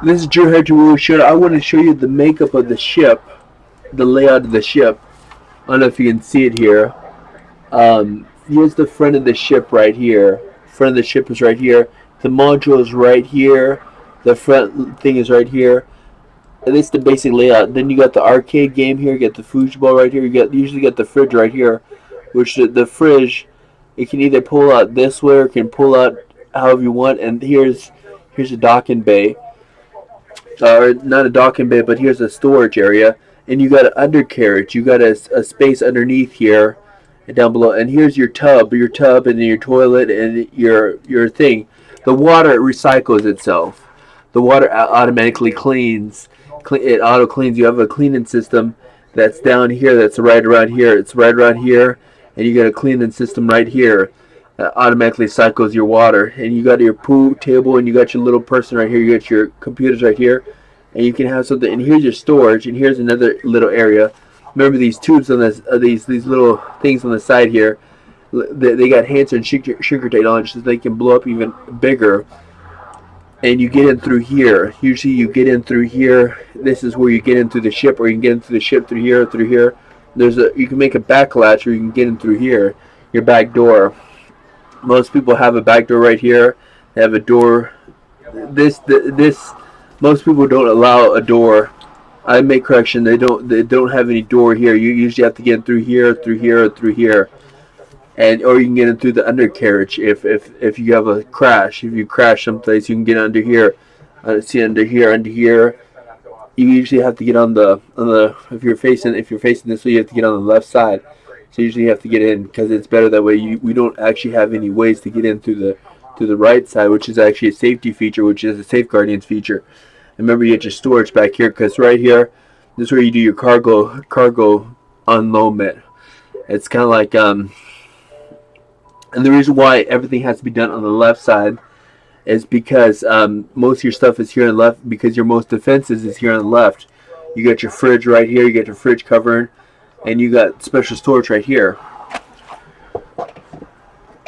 This is Drew here to really show. I want to show you the makeup of the ship, the layout of the ship. I don't know if you can see it here. Here's the front of the ship right here. Front of the ship is right here. The module is right here. The front thing is right here. And this is the basic layout. Then you got the arcade game here. You got the foosball right here. Usually got the fridge right here, which the fridge, it can either pull out this way or it can pull out however you want. And here's a docking bay, or not a docking bay, but here's a storage area. And you got an undercarriage. You got a space underneath here, and down below. And here's your tub, and then your toilet, and your thing. The water recycles itself. The water automatically cleans. It auto cleans. You have a cleaning system that's down here. That's right around here. It's right around here, and you got a cleaning system right here. Automatically cycles your water, and you got your pool table, and you got your little person right here. You got your computers right here, and you can have something. And here's your storage, and here's another little area. Remember these tubes on this, these little things on the side here. They got Hansen and sugar technology, so they can blow up even bigger. And you get in through here. Usually you get in through here. This is where you get in through the ship, or you can get into the ship through here, through here. You can make a back latch, or you can get in through here, your back door. Most people have a back door right here. They have a door. Most people don't allow a door. I make correction. They don't have any door here. You usually have to get in through here, through here, through here, or you can get in through the undercarriage if you have a crash. If you crash someplace, you can get under here. See under here, under here. You usually have to get on the if you're facing this way, you have to get on the left side. So usually you have to get in because it's better that way. We don't actually have any ways to get in through the right side, which is actually a safety feature, which is a safeguardians feature. And remember, you get your storage back here, because right here, this is where you do your cargo unloadment. It's kind of like and the reason why everything has to be done on the left side is because most of your stuff is here on the left, because your most defenses is here on the left. You got your fridge right here. You got your fridge cover, and you got special storage right here.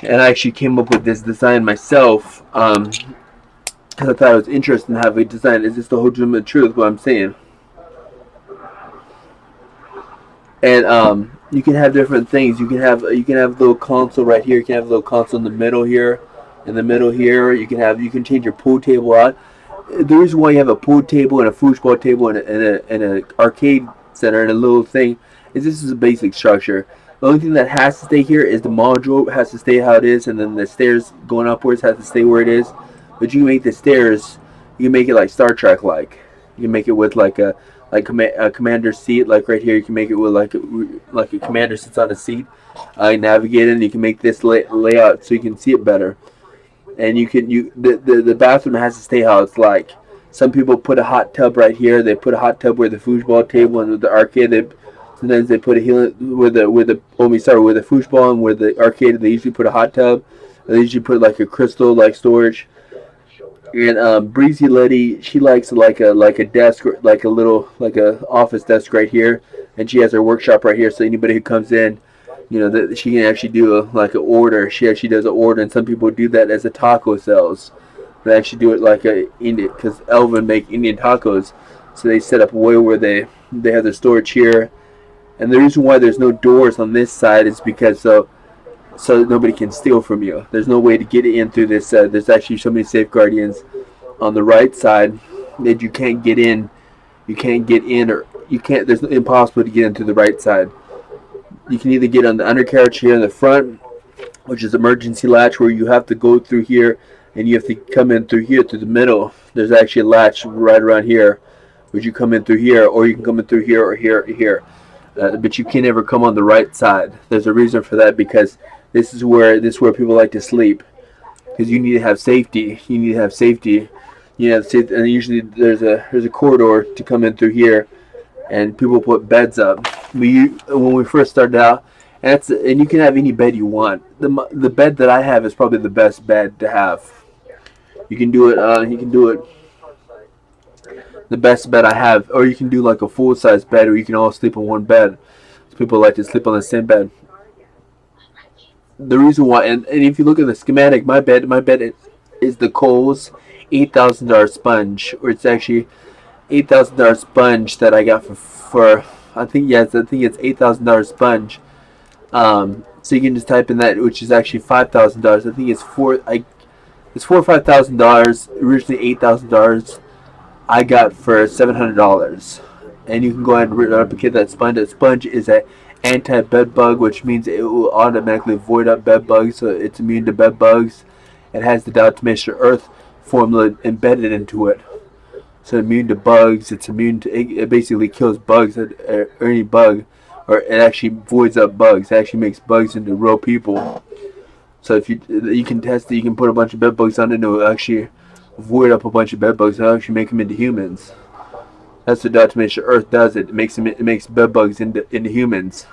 And I actually came up with this design myself because I thought it was interesting to have a design. Is this the whole legitimate truth, what I'm saying? And you can have different things. You can have a little console right here. You can have a little console in the middle here. In the middle here, you can change your pool table out. The reason why you have a pool table and a foosball table and an arcade center and a little thing is this is a basic structure. The only thing that has to stay here is the module has to stay how it is, and then the stairs going upwards has to stay where it is. But you can make the stairs, you can make it like Star Trek like. You can make it with like a commander's seat, like right here. You can make it with like a commander sits on a seat, navigate it, and you can make this layout so you can see it better. And the bathroom has to stay how it's like. Some people put a hot tub right here. They put a hot tub where the foosball table and with the arcade. Sometimes they put a healing with the foosball and where the arcade. They usually put a hot tub. They usually put like a crystal like storage. And Breezy Letty, she likes like a desk, like a office desk right here, and she has her workshop right here. So anybody who comes in, that she can actually do like an order. She actually does an order, and some people do that as a taco cells. They actually do it like a Indian, because Elvin make Indian tacos, so they set up a way where they have their storage here. And the reason why there's no doors on this side is because so nobody can steal from you. There's no way to get in through this. There's actually so many safeguardians on the right side that you can't get in. You can't get in, or you can't. There's impossible to get in through the right side. You can either get on the undercarriage here in the front, which is emergency latch, where you have to go through here, and you have to come in through here through the middle. There's actually a latch right around here, which you come in through here, or you can come in through here or here or here. But you can never come on the right side. There's a reason for that, because this is where people like to sleep, because you need to have safety. And usually there's a corridor to come in through here, and people put beds up. When we first started out, and you can have any bed you want. The bed that I have is probably the best bed to have. You can do it. The best bed I have, or you can do like a full size bed, or you can all sleep on one bed. So people like to sleep on the same bed. The reason why, and if you look at the schematic, my bed is the Coles $8,000 sponge, or it's actually $8,000 sponge that I got for I think it's $8,000 sponge. So you can just type in that, which is actually $5,000. I think it's $4 or $5,000. Originally $8,000. I got for $700, and you can go ahead and replicate that sponge. That sponge is a anti-bed bug, which means it will automatically void up bed bugs, so it's immune to bed bugs. It has the diatomaceous earth formula embedded into it, so immune to bugs. It's immune to it basically kills bugs, any bug, or it actually voids up bugs. It actually makes bugs into real people. So if you can test it, you can put a bunch of bed bugs on it, and it will actually void up a bunch of bed bugs and actually make them into humans. That's what diatomaceous earth does. It makes bed bugs into humans.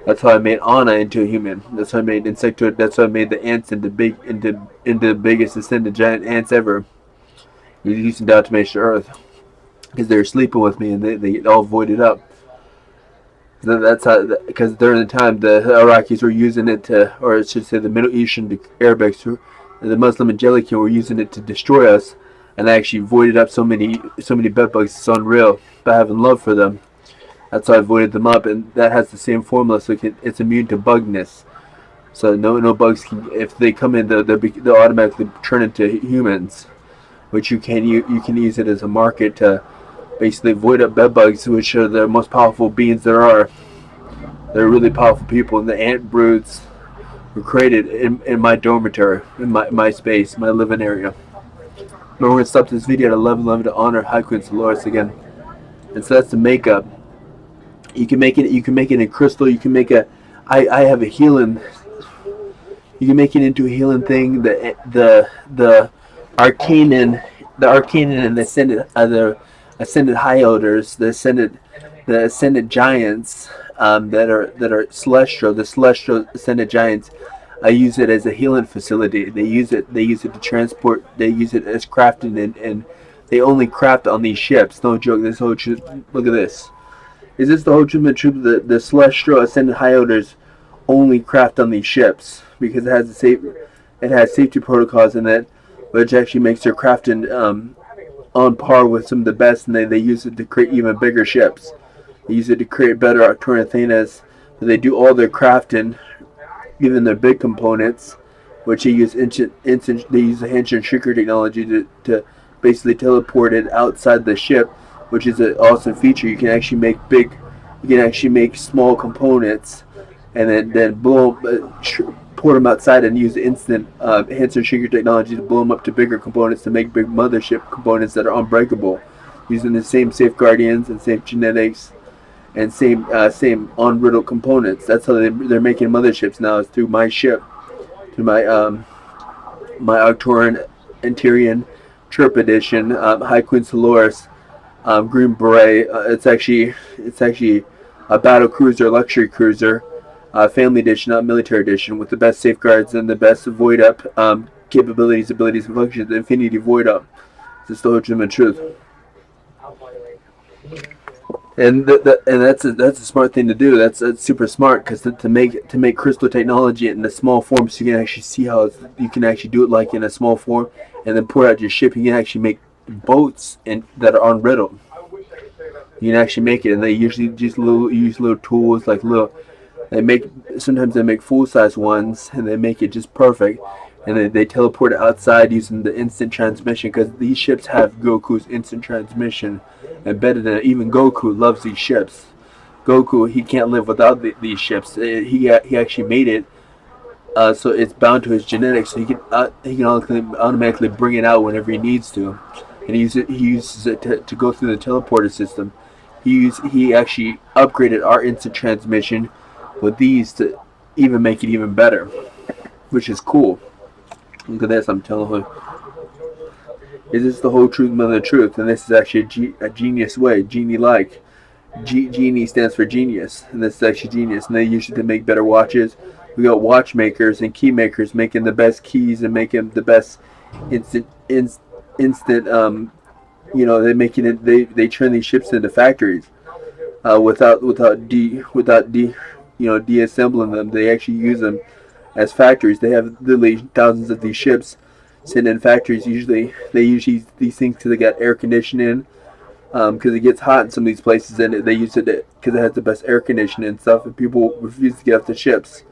That's how I made Anna into a human. That's how I made insectoid. That's how I made the ants into the biggest ascended giant ants ever. Using diatomaceous earth, because they were sleeping with me and they all voided up. That's how, because during the time the Iraqis were using it to, or I should say the Middle Eastern Arabics, the Muslim Angelic were using it to destroy us, and I actually voided up so many bed bugs. It's unreal. By having love for them, that's how I voided them up, and that has the same formula, so it's immune to bugness. So no bugs can, if they come in, they'll automatically turn into humans, which you can use it as a market to basically void up bed bugs, which are the most powerful beings there are. They're really powerful people, and the ant broods were created in my dormitory, in my space, my living area. But we're going to stop this video at 11:11 to honor High Queen Saluris again. And so that's the makeup. You can make it in crystal. You can make I have a healing. You can make it into a healing thing. The Arcturian and the ascended high elders, the ascended giants that are celestial, the celestial ascended giants. I use it as a healing facility. They use it to transport. They use it as crafting, and they only craft on these ships. No joke. This whole truth. Look at this. Is this the whole truth? The celestial ascended high elders only craft on these ships because it has safety protocols in it, which actually makes their crafting on par with some of the best, and they use it to create even bigger ships. They use it to create better Arcturian Athenas. They do all their crafting, even their big components, which they use the ancient shrinker technology to basically teleport it outside the ship, which is an awesome feature. You can actually make small components, and then blow port them outside and use instant ancient shrinker technology to blow them up to bigger components to make big mothership components that are unbreakable, using the same safeguardians and same genetics and same unriddled components. That's how they're making motherships now, is through my ship, through my my Arcturian Anterian Chirp Edition, High Queen Saluris, Green Beret. It's actually a battle cruiser, luxury cruiser, family edition, not military edition, with the best safeguards and the best void up capabilities, abilities, and functions. The Infinity Void Up. This is the ultimate truth. And that's a smart thing to do. That's super smart, because to make crystal technology in a small form, so you can actually see how you can actually do it like in a small form, and then pour out your ship. You can actually make boats that are unriddled. You can actually make it, and they usually just use little tools like sometimes they make full size ones, and they make it just perfect, and they teleport it outside using the instant transmission, because these ships have Goku's instant transmission embedded in it. Even Goku loves these ships. Goku, he can't live without these ships. He actually made it so it's bound to his genetics, so he can automatically bring it out whenever he needs to, and he uses it to go through the teleporter system. He actually upgraded our instant transmission with these to even make it even better, which is cool. Look at this, I'm telling you. Is this the whole truth, mother truth? And this is actually a genius way, genie-like. Genie stands for genius, and this is actually genius. And they use it to make better watches. We got watchmakers and key makers making the best keys and making the best instant. They making it. They turn these ships into factories without deassembling them. They actually use them as factories. They have literally thousands of these ships sitting in factories. Usually they use these things because they got air conditioning. Because it gets hot in some of these places, and they use it because it has the best air conditioning and stuff. And people refuse to get off the ships.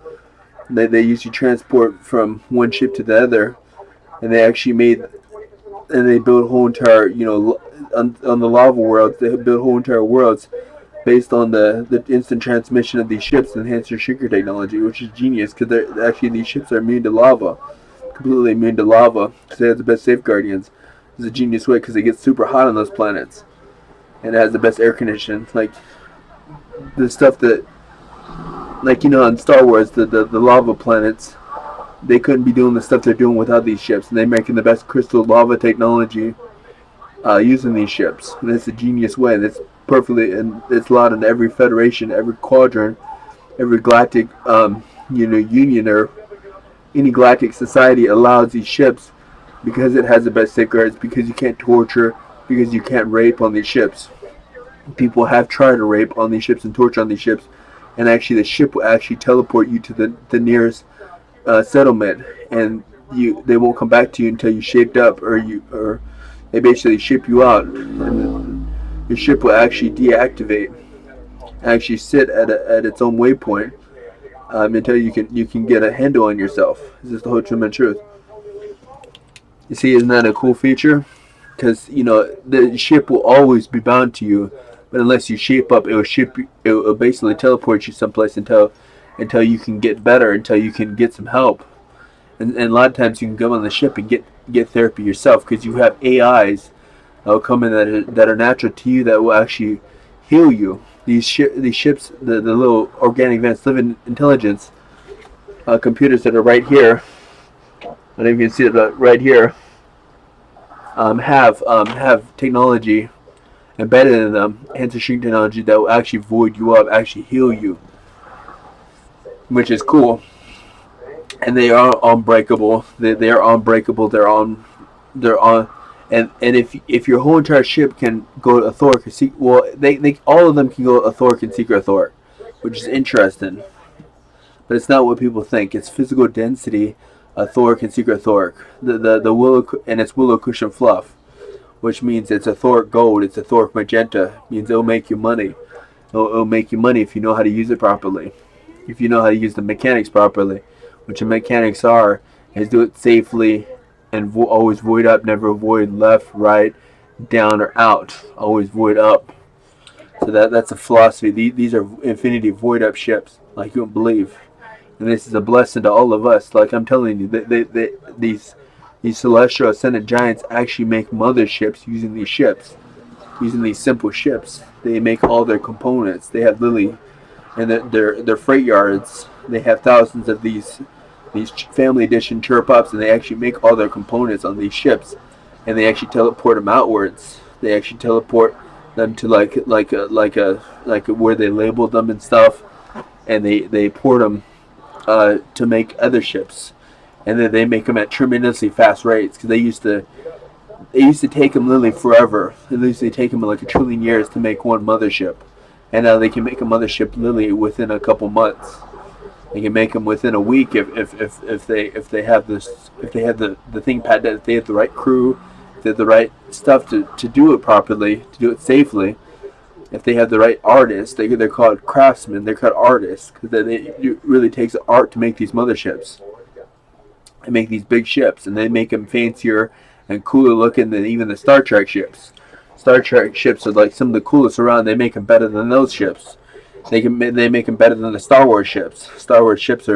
They usually transport from one ship to the other, and they actually build whole entire, on the lava worlds. They build whole entire worlds based on the instant transmission of these ships and enhance their shrinker technology, which is genius because these ships are immune to lava, completely immune to lava because they have the best safeguardians. It's a genius way because it gets super hot on those planets, and it has the best air conditioning. Like the stuff that, in Star Wars, the lava planets, they couldn't be doing the stuff they're doing without these ships, and they're making the best crystal lava technology using these ships. And it's a genius way. That's perfectly, and it's allowed in every federation, every quadrant, every galactic, union or any galactic society allows these ships because it has the best safeguards. Because you can't torture, because you can't rape on these ships. People have tried to rape on these ships and torture on these ships, and actually the ship will actually teleport you to the nearest settlement, and they won't come back to you until you shaped up, or they basically ship you out, and your ship will actually deactivate, actually sit at its own waypoint until you can get a handle on yourself. This is the whole truth. You see, isn't that a cool feature? Because the ship will always be bound to you, but unless you shape up, it will basically teleport you someplace until you can get better, until you can get some help. And a lot of times you can go on the ship and get therapy yourself because you have AIs that will come in that are natural to you that will actually heal you. These ships, the little organic advanced living intelligence computers that are right here, I don't know if you can see it right here, have technology embedded in them, anti-shrink technology that will actually void you up, actually heal you, which is cool. And they are unbreakable. They are unbreakable. They're on, and if your whole entire ship can go to Thor, they all of them can go to Thor and Secret Thor, which is interesting. But it's not what people think. It's physical density, Thor and Secret Thor. The willow, and it's willow cushion fluff, which means it's a Thor gold. It's a Thor magenta. It means it'll make you money. It'll make you money if you know how to use it properly. If you know how to use the mechanics properly, which the mechanics is do it safely and always void up, never void left, right, down, or out. Always void up. So that's a philosophy. These are infinity void up ships, like you won't believe. And this is a blessing to all of us. Like I'm telling you, these celestial ascendant giants actually make motherships using these ships, using these simple ships. They make all their components. They have literally, and their freight yards. They have thousands of these family edition chirp-ups, and they actually make all their components on these ships, and they actually teleport them outwards. They actually teleport them to like where they labeled them and stuff, and they port them to make other ships, and then they make them at tremendously fast rates because they used to take them literally forever. It used to take them like 1 trillion years to make one mothership, and now they can make a mothership literally within a couple months. They can make them within a week if they have the thing patented, if they have the right crew, if they have the right stuff to do it properly, to do it safely. If they have the right artists, they're called craftsmen. They're called artists because it really takes art to make these motherships. They make these big ships, and they make them fancier and cooler looking than even the Star Trek ships. Star Trek ships are like some of the coolest around. They make them better than those ships. They make them better than the Star Wars ships. Star Wars ships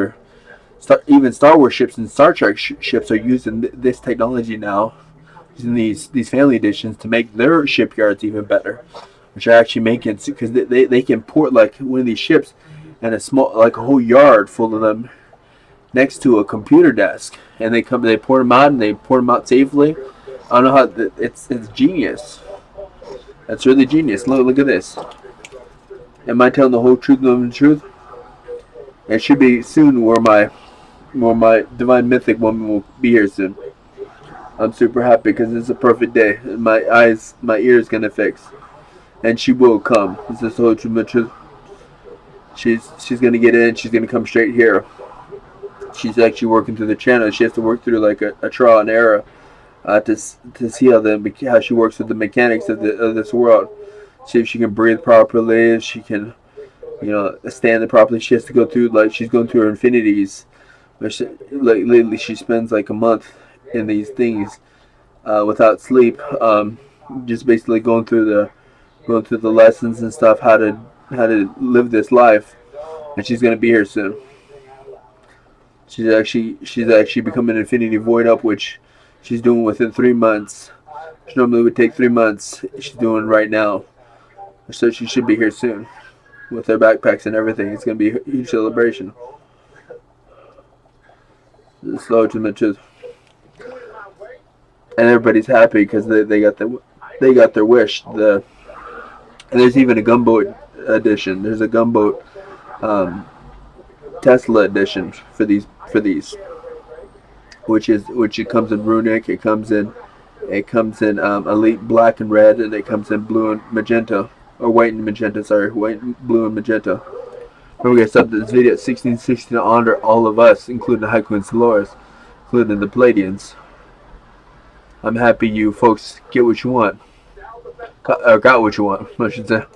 even Star Wars ships and Star Trek ships are using this technology now, using these family editions to make their shipyards even better, which are actually making, because they can port like one of these ships and a whole yard full of them next to a computer desk, and they port them out, and they port them out safely. I don't know how it's genius. That's really genius. Look at this. Am I telling the whole truth and the truth? It should be soon where my divine mythic woman will be here soon. I'm super happy because it's a perfect day. My ears gonna fix, and she will come. This is the whole truth and the truth. She's gonna get in. She's gonna come straight here. she's actually working through the channel. She has to work through like a trial and error to see how she works with the mechanics of this world. See if she can breathe properly, if she can, stand it properly. She has to go through, like, she's going through her infinities. Lately, she spends like a month in these things without sleep, just basically going through the lessons and stuff, how to live this life. And she's gonna be here soon. She's actually become an infinity void up, which she's doing within 3 months. Which normally would take 3 months. She's doing right now, so she should be here soon with her backpacks and everything. It's gonna be a huge celebration. It's slow to the truth, and everybody's happy because they got their wish. And there's even a gunboat edition. There's a gunboat Tesla edition for these, which it comes in runic. It comes in elite black and red, and it comes in blue and magenta, or white and magenta. Sorry, blue and magenta. Remember, guys, sub this video at 1660 to honor all of us, including Haiku and Saluris, including the Pleiadians. I'm happy you folks get what you want, or got what you want, I should say.